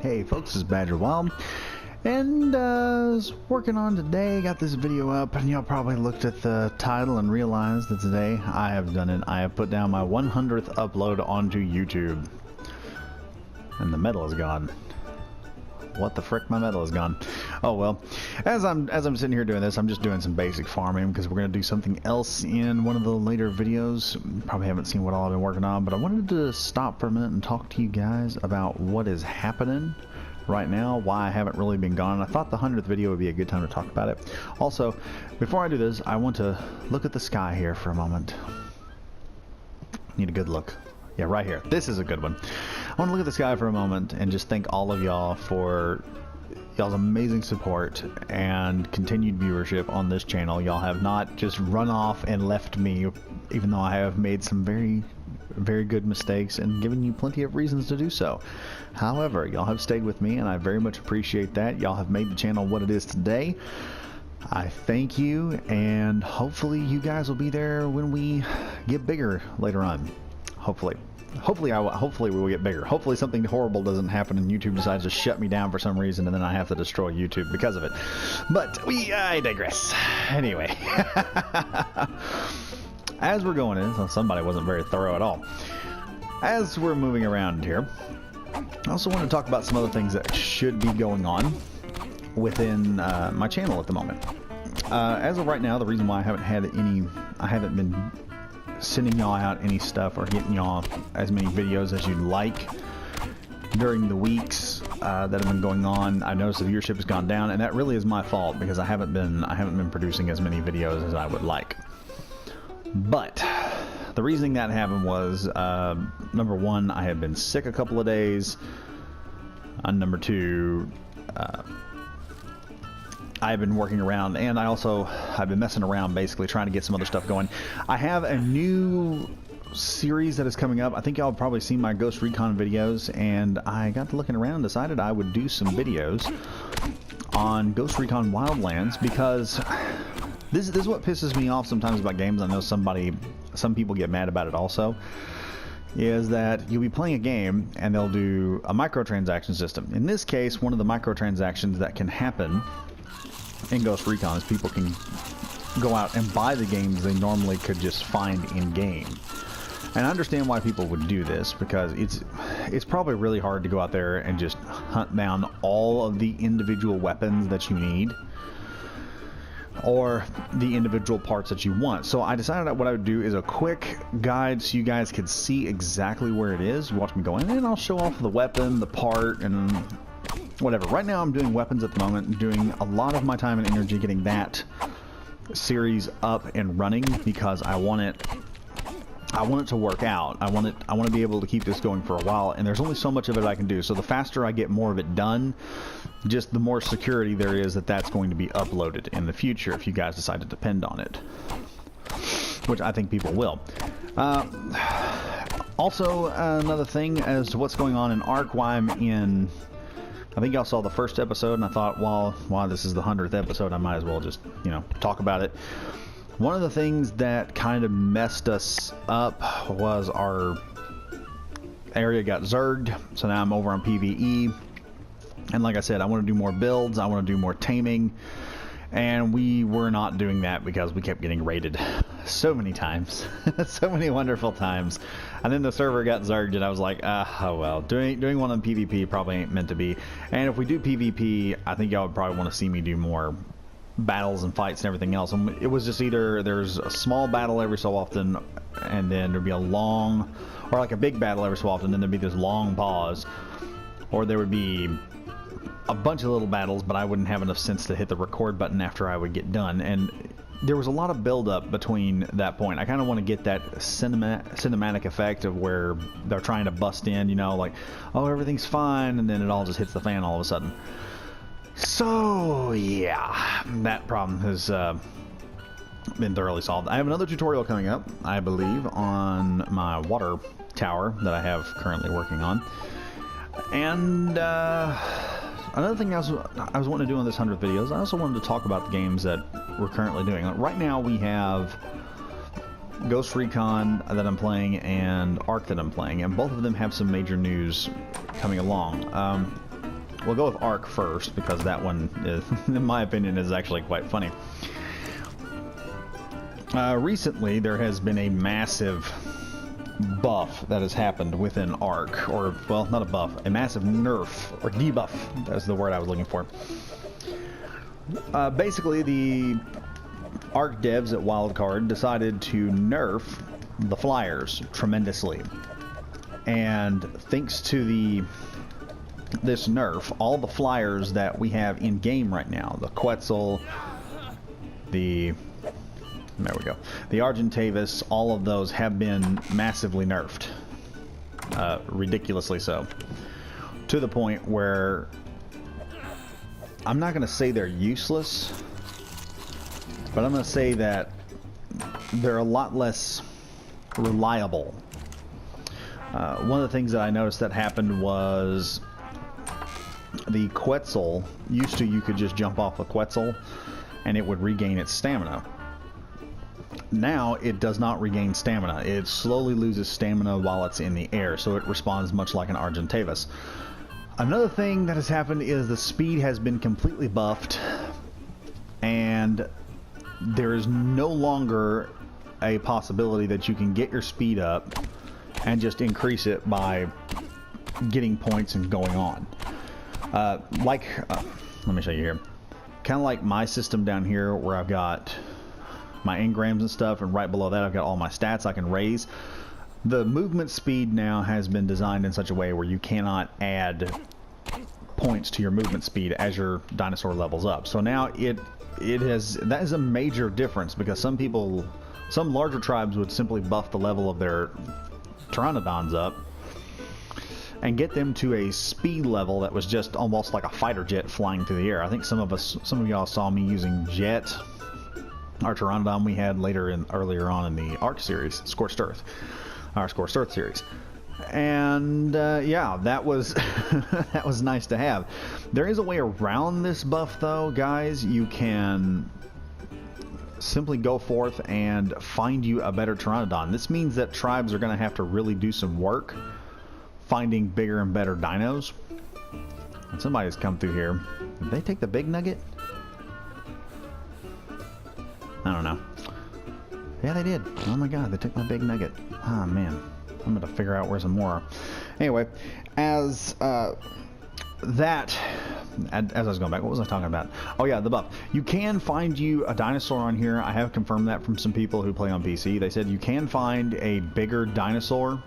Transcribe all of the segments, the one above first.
Hey folks, this is Badger Wild, and was working on today, got this video up, and y'all probably looked at the title and realized that today I have done it. I have put down my 100th upload onto YouTube, and the medal is gone. What the frick, my medal is gone. Oh well, as I'm sitting here doing this, I'm just doing some basic farming because we're going to do something else in one of the later videos. You probably haven't seen what all I've been working on, but I wanted to stop for a minute and talk to you guys about what is happening right now, why I haven't really been gone. I thought the 100th video would be a good time to talk about it. Also, before I do this, I want to look at the sky here for a moment. Need a good look. Yeah, right here. This is a good one. I want to look at the sky for a moment and just thank all of y'all for y'all's amazing support and continued viewership on this channel. Y'all have not just run off and left me, even though I have made some very good mistakes and given you plenty of reasons to do so. However, y'all have stayed with me and I very much appreciate that. Y'all have made the channel what it is today. I thank you, and hopefully you guys will be there when we get bigger later on. Hopefully we will get bigger. Hopefully something horrible doesn't happen and YouTube decides to shut me down for some reason and then I have to destroy YouTube because of it. But I digress. Anyway, as we're going in, so somebody wasn't very thorough at all. As we're moving around here, I also want to talk about some other things that should be going on within my channel at the moment. As of right now, the reason why I haven't been sending y'all out any stuff or getting y'all as many videos as you'd like during the weeks that have been going on. I noticed the viewership has gone down, and that really is my fault because I haven't been producing as many videos as I would like. But the reason that happened was number one, I had been sick a couple of days, and number two, I've been working around, and I've been messing around basically trying to get some other stuff going. I have a new series that is coming up. I think y'all have probably seen my Ghost Recon videos, and I got to looking around and decided I would do some videos on Ghost Recon Wildlands, because this is what pisses me off sometimes about games. I know some people get mad about it also, is that you'll be playing a game and they'll do a microtransaction system. In this case, one of the microtransactions that can happen in Ghost Recon is people can go out and buy the games they normally could just find in game. And I understand why people would do this, because it's probably really hard to go out there and just hunt down all of the individual weapons that you need or the individual parts that you want. So I decided that what I would do is a quick guide so you guys could see exactly where it is. Watch me go in and I'll show off the weapon, the part, and whatever. Right now I'm doing weapons at the moment, doing a lot of my time and energy getting that series up and running because I want it to work out. I want to be able to keep this going for a while, and there's only so much of it I can do. So the faster I get more of it done, just the more security there is that that's going to be uploaded in the future if you guys decide to depend on it, which I think people will. Also, another thing as to what's going on in ARC, why I'm in, I think y'all saw the first episode, and I thought, well, while this is the 100th episode, I might as well just, talk about it. One of the things that kind of messed us up was our area got zerged, so now I'm over on PvE. And like I said, I want to do more builds, I want to do more taming, and we were not doing that because we kept getting raided so many times. So many wonderful times. And then the server got zerged and I was like, oh well, doing one on PvP probably ain't meant to be. And if we do PvP, I think y'all would probably want to see me do more battles and fights and everything else. And it was just either there's a small battle every so often, and then there'd be a long, or like a big battle every so often, then there'd be this long pause, or there would be a bunch of little battles, but I wouldn't have enough sense to hit the record button after I would get done. And there was a lot of build up between that point. I kind of want to get that cinematic effect of where they're trying to bust in, like, oh, everything's fine, and then it all just hits the fan all of a sudden. So yeah, that problem has been thoroughly solved. I have another tutorial coming up, I believe, on my water tower that I have currently working on. And another thing I was wanting to do on this 100th videos, I also wanted to talk about the games that we're currently doing. Right now we have Ghost Recon that I'm playing and ARC that I'm playing, and both of them have some major news coming along. we'll go with Ark first, because that one, is, in my opinion, is actually quite funny. Recently, there has been a massive buff that has happened within Ark, or, well, not a buff, a massive nerf, or debuff, that's the word I was looking for. Basically, the Ark devs at Wildcard decided to nerf the flyers tremendously. And thanks to this nerf, all the flyers that we have in game right now, the Quetzal, there we go, the Argentavis, all of those have been massively nerfed, ridiculously so, to the point where I'm not going to say they're useless, but I'm going to say that they're a lot less reliable. One of the things that I noticed that happened was the Quetzal, used to you could just jump off the Quetzal and it would regain its stamina. Now it does not regain stamina. It slowly loses stamina while it's in the air, so it responds much like an Argentavis. Another thing that has happened is the speed has been completely buffed, and there is no longer a possibility that you can get your speed up and just increase it by getting points and going on. Let me show you here. Kind of like my system down here where I've got my engrams and stuff, and right below that I've got all my stats I can raise. The movement speed now has been designed in such a way where you cannot add points to your movement speed as your dinosaur levels up. So now that is a major difference, because some larger tribes would simply buff the level of their pteranodons up and get them to a speed level that was just almost like a fighter jet flying through the air. I think some of y'all saw me using Jet, our pteranodon we had earlier on in the Ark series, Scorched Earth, our Scorched Earth series. And yeah, that was that was nice to have. There is a way around this buff though, guys. You can simply go forth and find you a better pteranodon. This means that tribes are going to have to really do some work finding bigger and better dinos. And somebody's come through here. Did they take the big nugget? I don't know. Yeah, they did. Oh my god, they took my big nugget. Ah, man. I'm going to figure out where some more are. Anyway, as I was going back, what was I talking about? Oh yeah, the buff. You can find you a dinosaur on here. I have confirmed that from some people who play on PC. They said you can find a bigger dinosaur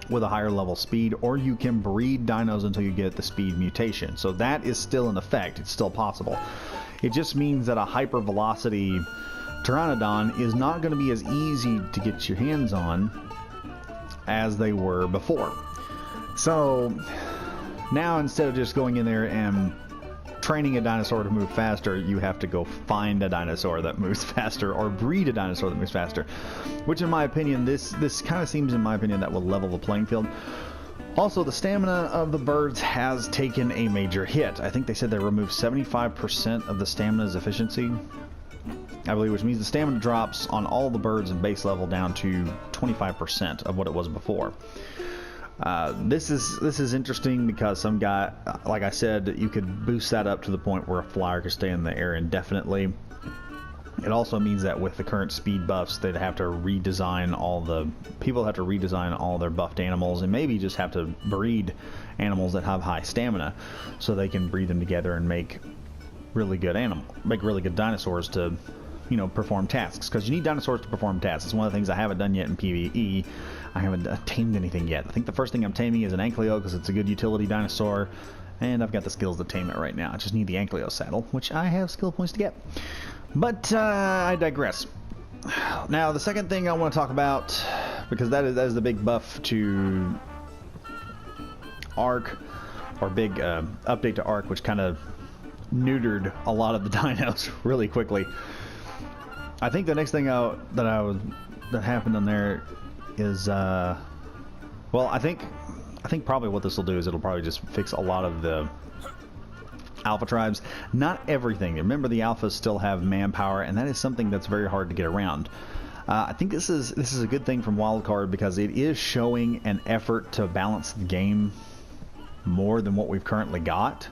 with a higher level speed, or you can breed dinos until you get the speed mutation. So that is still in effect. It's still possible. It just means that a hypervelocity pteranodon is not going to be as easy to get your hands on as they were before. So now, instead of just going in there and training a dinosaur to move faster, you have to go find a dinosaur that moves faster, or breed a dinosaur that moves faster, which in my opinion, this kind of seems, in my opinion, that will level the playing field. Also, the stamina of the birds has taken a major hit. I think they said they removed 75% of the stamina's efficiency, I believe, which means the stamina drops on all the birds in base level down to 25% of what it was before. This is interesting because some guy, like I said, you could boost that up to the point where a flyer could stay in the air indefinitely. It also means that with the current speed buffs, they'd have to redesign all their buffed animals, and maybe just have to breed animals that have high stamina so they can breed them together and make really good dinosaurs to, you know, perform tasks, because you need dinosaurs to perform tasks. It's one of the things I haven't done yet in PvE. I haven't tamed anything yet. I think the first thing I'm taming is an Ankylo, because it's a good utility dinosaur, and I've got the skills to tame it right now. I just need the Ankylo saddle, which I have skill points to get. But I digress. Now, the second thing I want to talk about, because that is the big buff to Ark, or big update to Ark, which kind of neutered a lot of the dinos really quickly. I think the next thing that happened on there is well, I think probably what this will do is it'll probably just fix a lot of the alpha tribes. Not everything. Remember, the alphas still have manpower, and that is something that's very hard to get around. I think this is a good thing from Wildcard, because it is showing an effort to balance the game more than what we've currently got.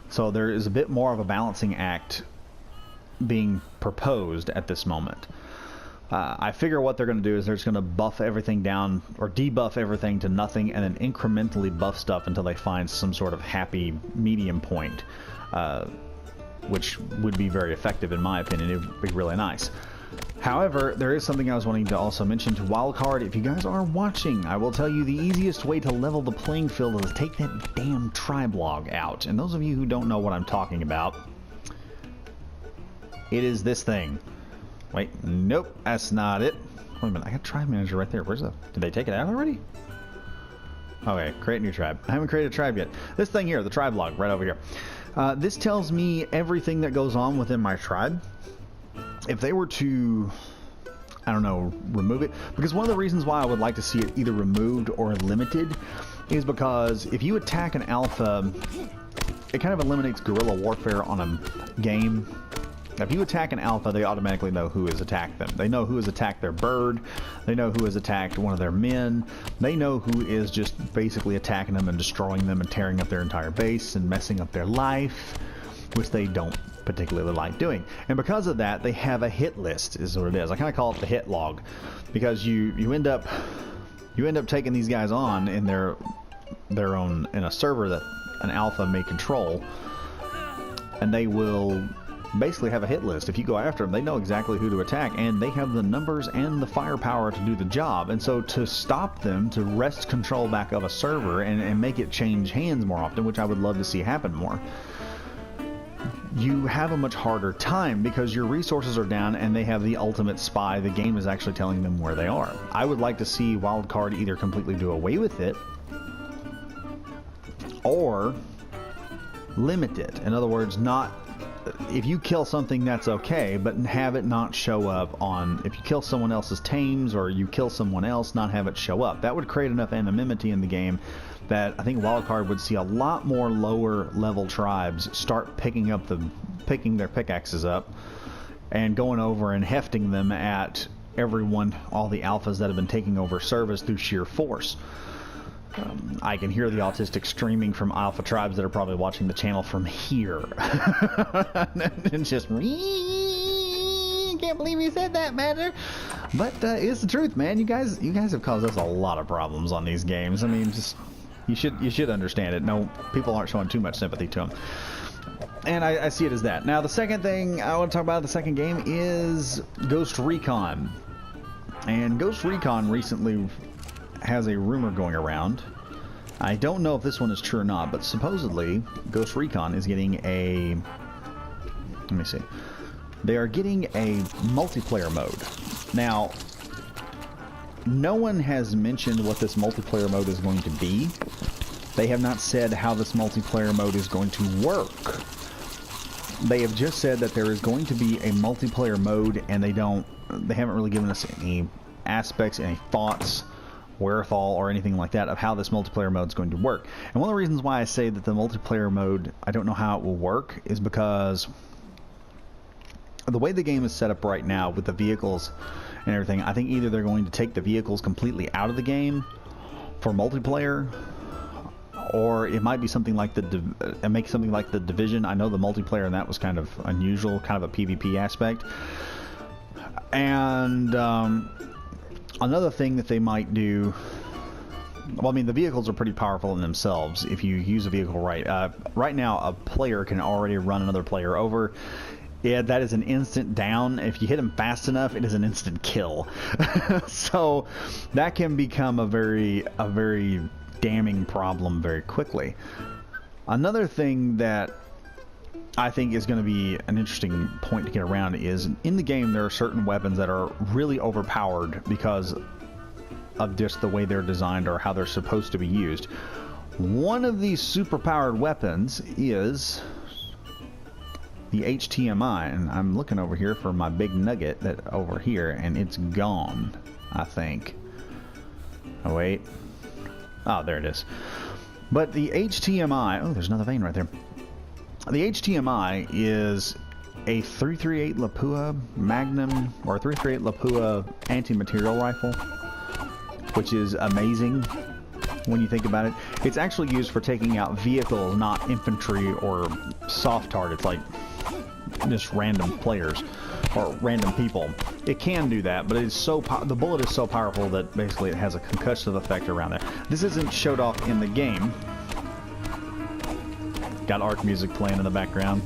So there is a bit more of a balancing act being proposed at this moment. I figure what they're going to do is they're just going to buff everything down or debuff everything to nothing and then incrementally buff stuff until they find some sort of happy medium point, which would be very effective in my opinion. It would be really nice. However, there is something I was wanting to also mention to Wildcard. If you guys are watching, I will tell you the easiest way to level the playing field is to take that damn tribe log out. And those of you who don't know what I'm talking about, it is this thing. Wait, nope, that's not it. Wait a minute, I got tribe manager right there. Where's the... Did they take it out already? Okay, create new tribe. I haven't created a tribe yet. This thing here, the tribe log, right over here. This tells me everything that goes on within my tribe. If they were to, I don't know, remove it, because one of the reasons why I would like to see it either removed or limited is because if you attack an alpha, it kind of eliminates guerrilla warfare on a game. If you attack an alpha, they automatically know who has attacked them. They know who has attacked their bird. They know who has attacked one of their men. They know who is just basically attacking them and destroying them and tearing up their entire base and messing up their life, which they don't particularly like doing. And because of that, they have a hit list, is what it is. I kind of call it the hit log, because you end up taking these guys on in their own, in a server that an alpha may control, and they will basically have a hit list. If you go after them, they know exactly who to attack, and they have the numbers and the firepower to do the job. And so to stop them, to wrest control back of a server and make it change hands more often, which I would love to see happen more, you have a much harder time because your resources are down and they have the ultimate spy. The game is actually telling them where they are. I would like to see Wildcard either completely do away with it or limit it. In other words, not... If you kill something, that's okay, but have it not show up on... If you kill someone else's tames or you kill someone else, not have it show up. That would create enough anonymity in the game that I think Wildcard would see a lot more lower level tribes start picking their pickaxes up and going over and hefting them at everyone, all the alphas that have been taking over service through sheer force. I can hear the autistic screaming from alpha tribes that are probably watching the channel from here. It's just, can't believe you said that, Matter. But it's the truth, man. You guys have caused us a lot of problems on these games. I mean, just you should understand it. No, people aren't showing too much sympathy to them. And I see it as that. Now, the second thing I want to talk about, the second game, is Ghost Recon. And Ghost Recon recently has a rumor going around. I don't know if this one is true or not, but supposedly Ghost Recon is getting a... Let me see. They are getting a multiplayer mode. Now, no one has mentioned what this multiplayer mode is going to be. They have not said how this multiplayer mode is going to work. They have just said that there is going to be a multiplayer mode, and they haven't really given us any aspects, any thoughts, wherewithal, or anything like that of how this multiplayer mode is going to work. And one of the reasons why I say that the multiplayer mode, I don't know how it will work, is because the way the game is set up right now with the vehicles and everything, I think either they're going to take the vehicles completely out of the game for multiplayer, or it might be something like make something like the Division. I know the multiplayer and that was kind of unusual, kind of a PvP aspect. And another thing that they might do, well, I mean, the vehicles are pretty powerful in themselves if you use a vehicle right. Right now, a player can already run another player over. Yeah, that is an instant down. If you hit him fast enough, it is an instant kill. So that can become a very damning problem very quickly. Another thing that I think is going to be an interesting point to get around is in the game there are certain weapons that are really overpowered because of just the way they're designed or how they're supposed to be used. One of these superpowered weapons is the HTMI, and I'm looking over here for my big nugget that over here, and it's gone, I think. Oh wait, oh there it is. But the HTMI, oh there's another vein right there. The HTMI is a 338 Lapua Magnum, or 338 Lapua anti-material rifle, which is amazing. when you think about it. It's actually used for taking out vehicles, not infantry or soft targets like just random players or random people. It can do that, but it's so the bullet is so powerful that basically it has a concussive effect around there. This isn't showed off in the game. Got ARK music playing in the background.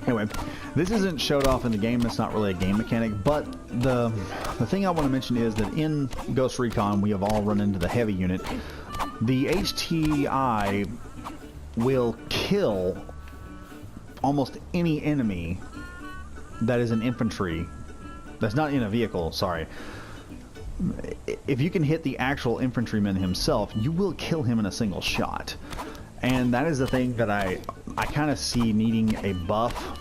Anyway, this isn't showed off in the game. It's not really a game mechanic, but the thing I want to mention is that in Ghost Recon, we have all run into the heavy unit. The HTI will kill almost any enemy that is an infantry, that's not in a vehicle, sorry. If you can hit the actual infantryman himself, you will kill him in a single shot. And that is the thing that I kind of see needing a buff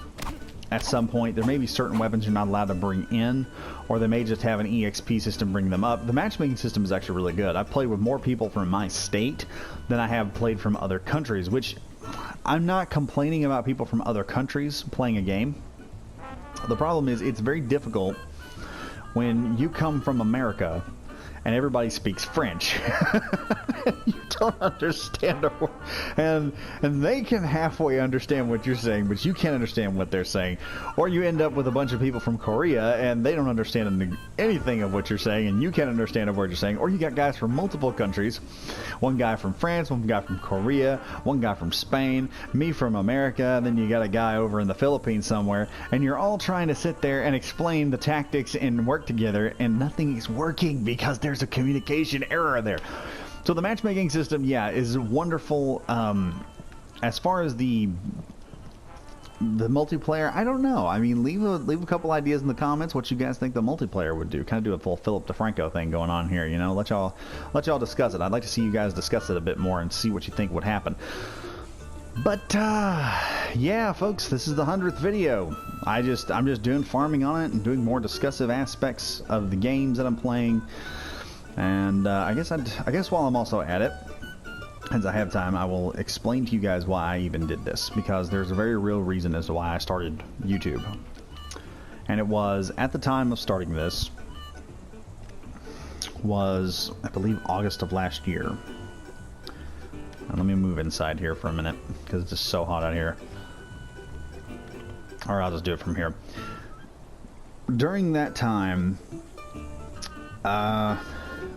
at some point. There may be certain weapons you're not allowed to bring in, or they may just have an EXP system bring them up. The matchmaking system is actually really good. I've played with more people from my state than I have played from other countries, which I'm not complaining about people from other countries playing a game. The problem is it's very difficult when you come from America and everybody speaks French. You don't understand a word. And they can halfway understand what you're saying, but you can't understand what they're saying. Or you end up with a bunch of people from Korea and they don't understand anything of what you're saying, and you can't understand a word you're saying. Or you got guys from multiple countries. One guy from France, one guy from Korea, one guy from Spain, me from America, and then you got a guy over in the Philippines somewhere, and you're all trying to sit there and explain the tactics and work together, and nothing is working because there's a communication error there. So the matchmaking system, yeah, is wonderful. As far as the multiplayer, I don't know. I mean, leave a couple ideas in the comments what you guys think the multiplayer would do. Kind of do a full Philip DeFranco thing going on here, you know. Let y'all discuss it. I'd like to see you guys discuss it a bit more and see what you think would happen. But yeah, folks, this is the 100th video. I'm just doing farming on it and doing more discussive aspects of the games that I'm playing. And I guess while I'm also at it, as I have time, I will explain to you guys why I even did this, because there's a very real reason as to why I started YouTube. And it was, at the time of starting this, was, I believe, August of last year. And let me move inside here for a minute, because it's just so hot out here. Or I'll just do it from here. During that time,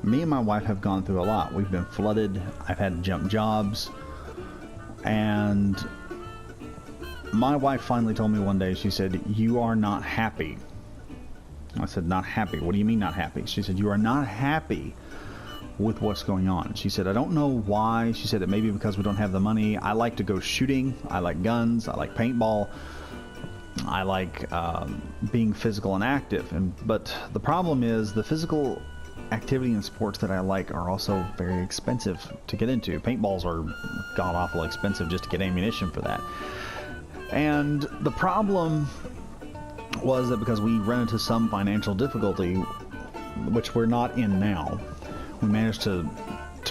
me and my wife have gone through a lot. We've been flooded. I've had to jump jobs. And my wife finally told me one day, she said, "You are not happy." I said, "Not happy? What do you mean not happy?" She said, "You are not happy with what's going on." She said, "I don't know why." She said, "It may be because we don't have the money. I like to go shooting. I like guns. I like paintball. I like being physical and active. But the problem is the physical activity and sports that I like are also very expensive to get into. Paintballs are god-awful expensive just to get ammunition for that. And the problem was that because we ran into some financial difficulty, which we're not in now, we managed to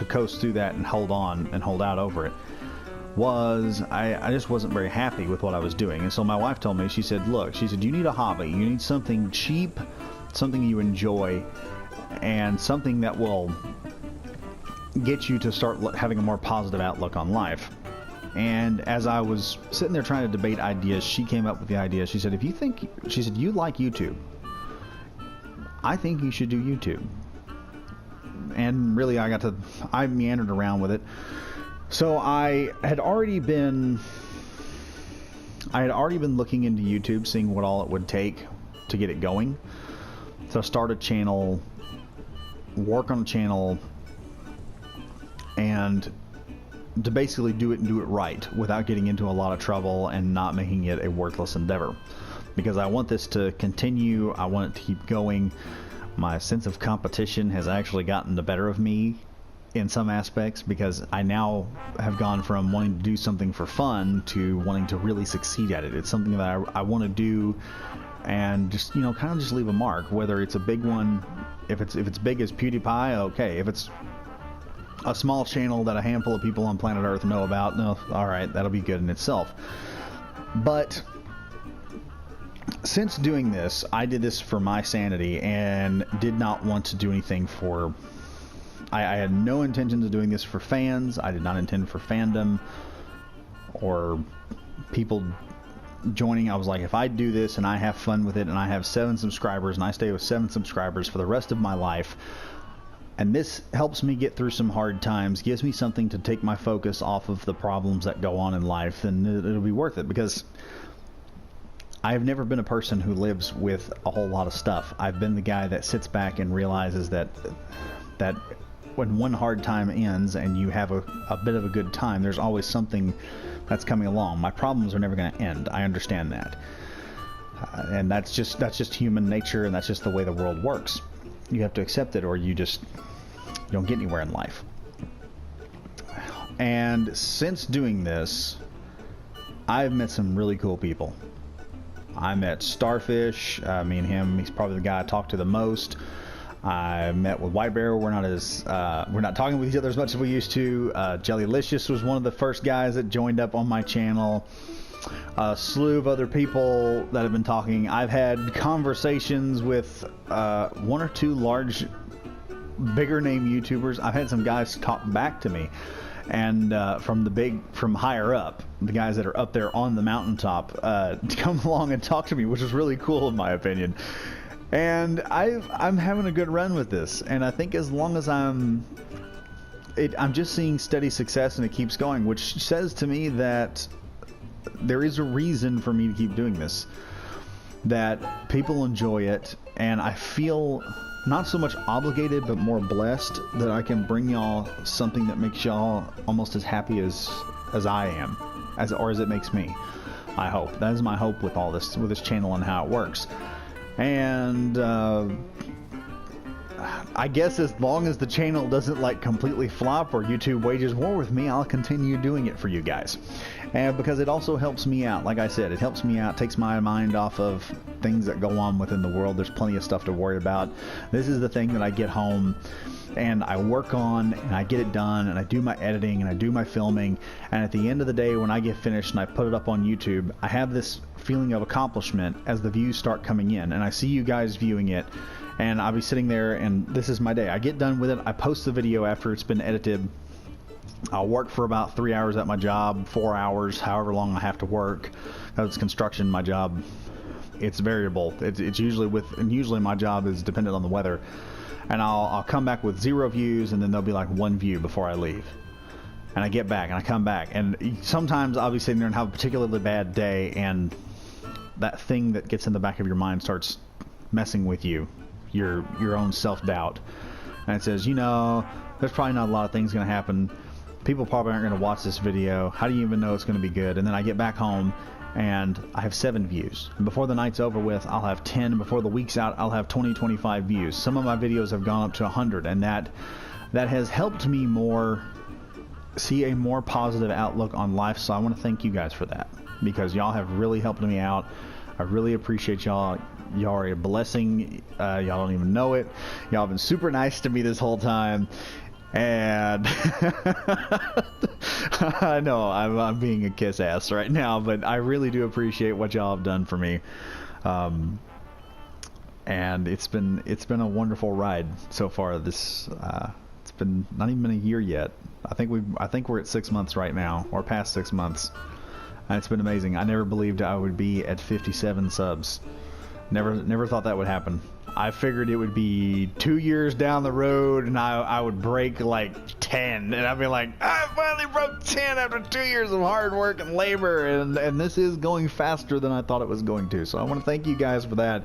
coast through that and hold on and hold out over it, was I just wasn't very happy with what I was doing. And so my wife told me, she said, "Look," she said, "you need a hobby. You need something cheap, something you enjoy, and something that will get you to start having a more positive outlook on life." And as I was sitting there trying to debate ideas, she came up with the idea. She said, she said, "You like YouTube. I think you should do YouTube." And really, I meandered around with it. So I had already been looking into YouTube, seeing what all it would take to get it going. So start a channel, work on a channel, and to basically do it and do it right without getting into a lot of trouble and not making it a worthless endeavor. Because I want this to continue, I want it to keep going. My sense of competition has actually gotten the better of me in some aspects, because I now have gone from wanting to do something for fun to wanting to really succeed at it. It's something that I want to do and just, you know, kind of just leave a mark, whether it's a big one. If it's big as PewDiePie, okay. If it's a small channel that a handful of people on planet Earth know about, no, all right, that'll be good in itself. But since doing this, I did this for my sanity and did not want to do anything for... I had no intentions of doing this for fans. I did not intend for fandom or people joining. I was like, if I do this and I have fun with it and I have 7 subscribers and I stay with 7 subscribers for the rest of my life, and this helps me get through some hard times, gives me something to take my focus off of the problems that go on in life, then it'll be worth it. Because I've never been a person who lives with a whole lot of stuff. I've been the guy that sits back and realizes that when one hard time ends and you have a bit of a good time, there's always something that's coming along. My problems are never going to end. I understand that. And that's just human nature, and that's just the way the world works. You have to accept it, or you don't get anywhere in life. And since doing this, I've met some really cool people. I met Starfish. Me and him, he's probably the guy I talk to the most. I met with White Bear. We're not talking with each other as much as we used to. Jellylicious was one of the first guys that joined up on my channel. A slew of other people that have been talking. I've had conversations with 1 or 2 large, bigger name YouTubers. I've had some guys talk back to me, and from higher up, the guys that are up there on the mountaintop, to come along and talk to me, which is really cool in my opinion. And I'm having a good run with this, and I think as long as I'm just seeing steady success and it keeps going, which says to me that there is a reason for me to keep doing this, that people enjoy it, and I feel not so much obligated but more blessed that I can bring y'all something that makes y'all almost as happy as I am, or as it makes me. I hope. That is my hope with all this, with this channel and how it works. And I guess as long as the channel doesn't like completely flop or YouTube wages war with me, I'll continue doing it for you guys. And because it also helps me out. Like I said, it helps me out, takes my mind off of things that go on within the world. There's plenty of stuff to worry about. This is the thing that I get home and I work on, and I get it done, and I do my editing and I do my filming, and at the end of the day when I get finished and I put it up on YouTube, I have this feeling of accomplishment as the views start coming in, and I see you guys viewing it, and I'll be sitting there, and this is my day. I get done with it, I post the video after it's been edited. I'll work for about 3 hours at my job, 4 hours, however long I have to work. Because it's construction, my job, it's variable. It's usually my job is dependent on the weather. And I'll come back with 0 views, and then there'll be like 1 view before I leave. And I get back, and I come back, and sometimes I'll be sitting there and have a particularly bad day, and that thing that gets in the back of your mind starts messing with you, your own self-doubt. And it says, you know, there's probably not a lot of things going to happen. People probably aren't going to watch this video. How do you even know it's going to be good? And then I get back home, and I have 7 views. And before the night's over with, I'll have 10. Before the week's out, I'll have 20, 25 views. Some of my videos have gone up to 100, and that has helped me see a more positive outlook on life. So I want to thank you guys for that, because y'all have really helped me out. I really appreciate y'all. Y'all are a blessing. Y'all don't even know it. Y'all have been super nice to me this whole time. And I know I'm being a kiss ass right now, but I really do appreciate what y'all have done for me. And it's been a wonderful ride so far. It's been not even a year yet. I think we're at 6 months right now, or past 6 months. And it's been amazing. I never believed I would be at 57 subs. Never thought that would happen. I figured it would be 2 years down the road, and I would break like 10, and I'd be like, I finally broke 10 after 2 years of hard work and labor, and this is going faster than I thought it was going to. So I want to thank you guys for that.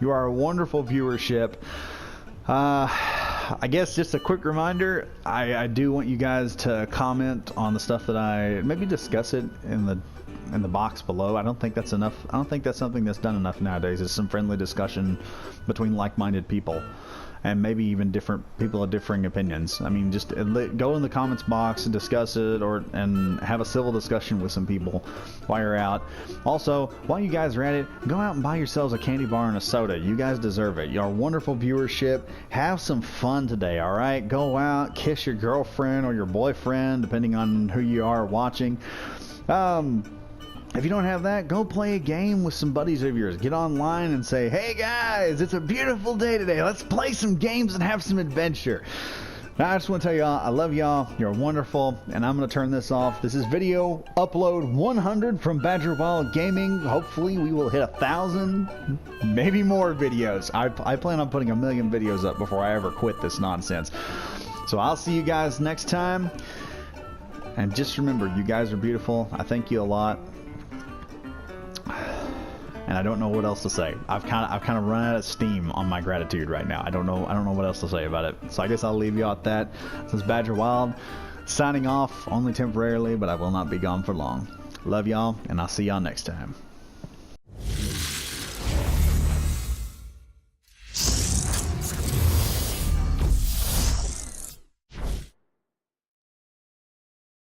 You are a wonderful viewership. I guess just a quick reminder, I do want you guys to comment on the stuff that maybe discuss it in the box below. I don't think that's enough. I don't think that's something that's done enough nowadays. It's some friendly discussion between like-minded people, and maybe even different people of differing opinions. I mean, just go in the comments box and discuss it, and have a civil discussion with some people while you're out. Also, while you guys are at it, go out and buy yourselves a candy bar and a soda. You guys deserve it. Your wonderful viewership. Have some fun today, all right? Go out, kiss your girlfriend or your boyfriend, depending on who you are watching. If you don't have that, go play a game with some buddies of yours. Get online and say, hey guys, it's a beautiful day today. Let's play some games and have some adventure. Now, I just want to tell y'all, I love y'all. You're wonderful. And I'm going to turn this off. This is video upload 100 from Badger Wild Gaming. Hopefully we will hit 1,000, maybe more videos. I plan on putting 1,000,000 videos up before I ever quit this nonsense. So I'll see you guys next time. And just remember, you guys are beautiful. I thank you a lot. And I don't know what else to say. I've kind of run out of steam on my gratitude right now. I don't know what else to say about it. So I guess I'll leave you at that. This is Badger Wild signing off, only temporarily, but I will not be gone for long. Love y'all, and I'll see y'all next time.